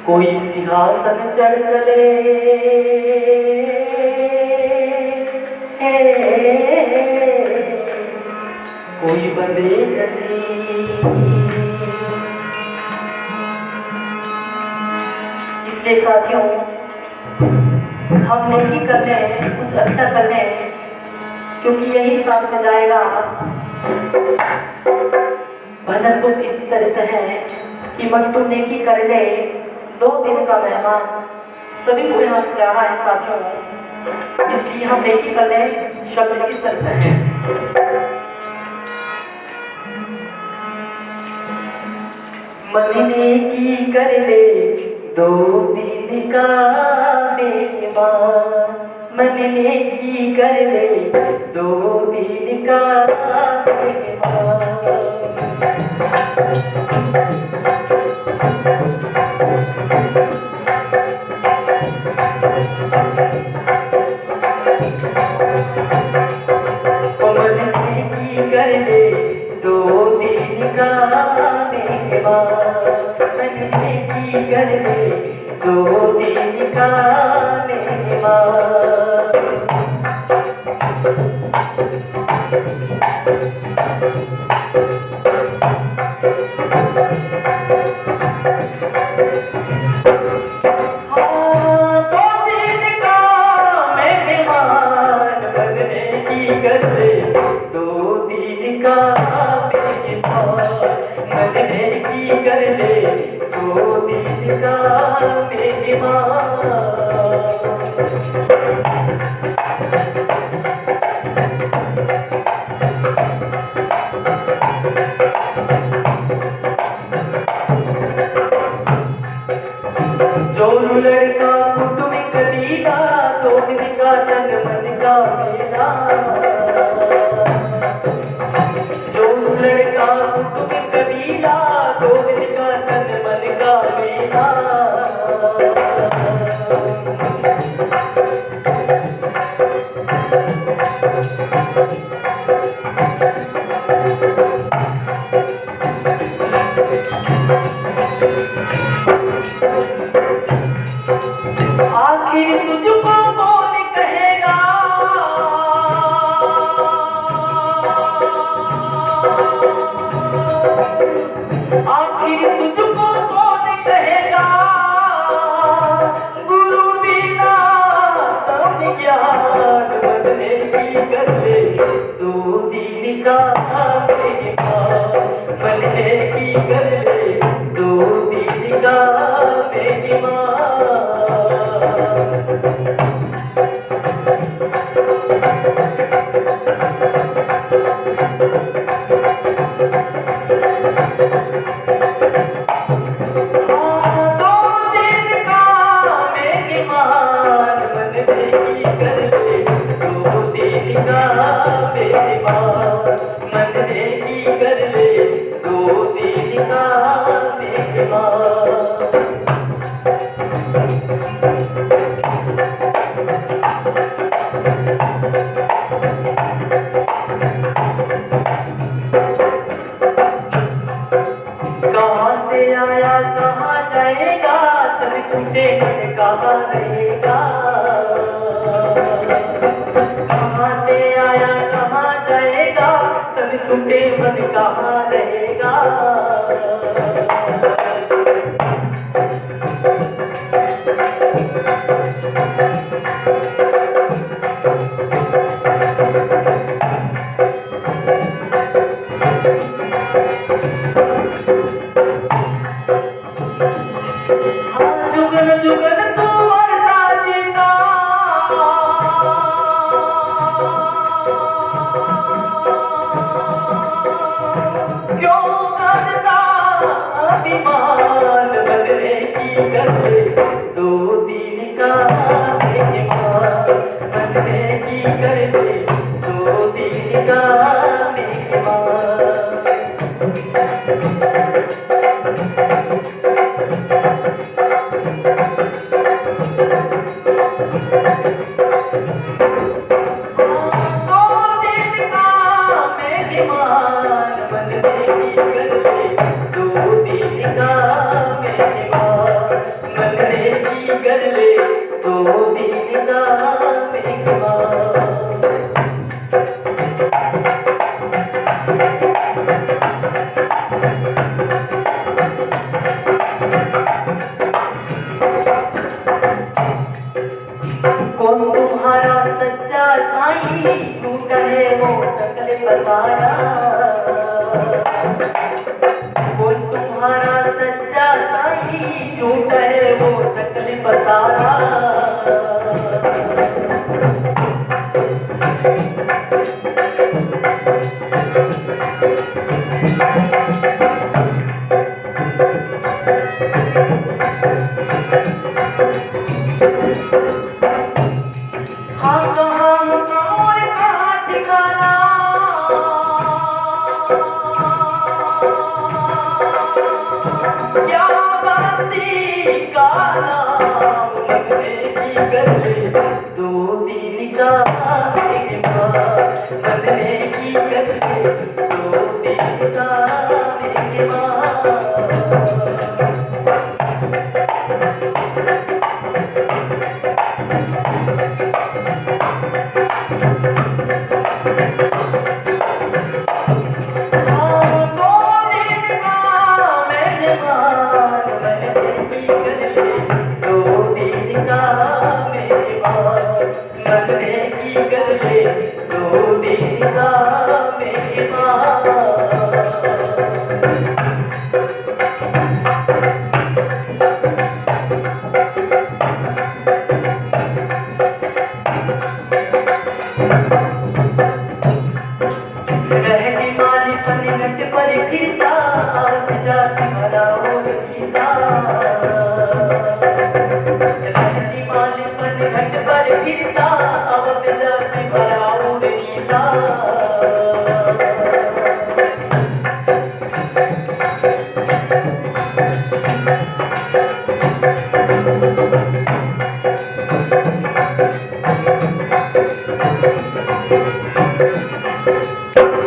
कोई सिंहासन चढ़ चले कोई बंदे जंजीर। इसलिए साथियों, हम नेकी कर लें, कुछ अच्छा कर लें, क्योंकि यही साथ में जाएगा। भजन कुछ इसी तरह से है कि मन तू नेकी कर ले, 2 दिन का मेहमान। सभी को यहाँ से जाना है साथियों, इसलिए हम नेकी कर ले। शब्द इस तरह से है, मन नेकी कर ले 2 दिन का मेहमान। मन नेकी कर ले 2 दिन का मेहमान। जो लड़का कुटुंब कबीला, 2 दिन का तन मन का मेला। जो लड़का कुटुंब कबीला, 2 दिन का तन मन का मेला। आखिर तुझको कौन कहेगा, आखिर तुझको कौन कहेगा। गुरु बिना तब ज्ञान, बनने की कर ले 2 दिन का मेहमान। बनने की कर ले 2 दिन का मेहमान। कहाँ से आया कहाँ जाएगा, तब छूटे मन कहाँ रहेगा। कहाँ से आया कहाँ जाएगा, तब छूटे मन कहाँ रहेगा। जुगन जुगन तू मरता जीता, क्यों करता अभिमान। बदले की कर ले 2 दिन का मेहमान। बदले की कर ले 2 दिन का मेहमान। मेहमान बनने की कर ले दो दिन का मेहमान, मनने की कर ले दो दिन का मेहमान। कौन तुम्हारा सच्चा साईं, झूठा है वो सकल पसारा। कौन तुम्हारा सच्चा साईं, झूठा है वो सकल पसारा। हाँ कहाँ मुकाम और कहाँ ठिकाना, क्या बस्ती का नाम, मनने की कर ले दो दिन का मेहमान, मनने की कर ले दो दिन का मेहमान। मनने की कर ले दो दिन का रहती माली पनिघट पर फिरता, आवत जाती भला और गीता। रहती माली पनिघट पर फिरता, आवत जाती भला और गीता।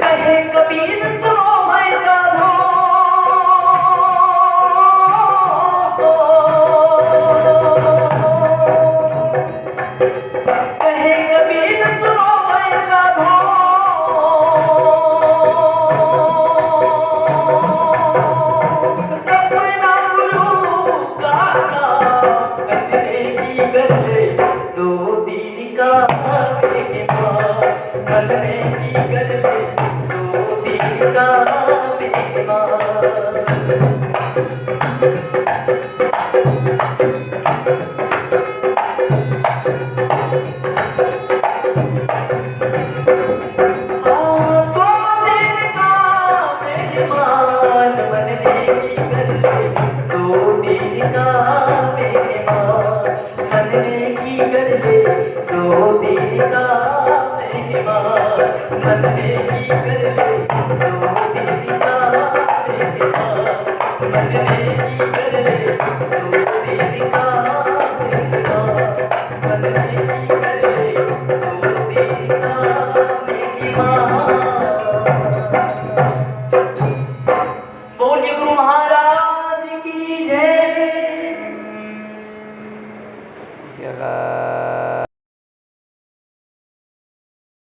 कहे कबीर सुनो मैं साधो, कहे कबीर सुनो मैं साधो, जपना गुरु का नाम, मनने की कर ले दो दिन का मेहमान, मनने की कर ले दो दिन का मेहमान। मनने की कर ले दो दिन का मेहमान, मनने की कर ले दो दिन का मेहमान, मनने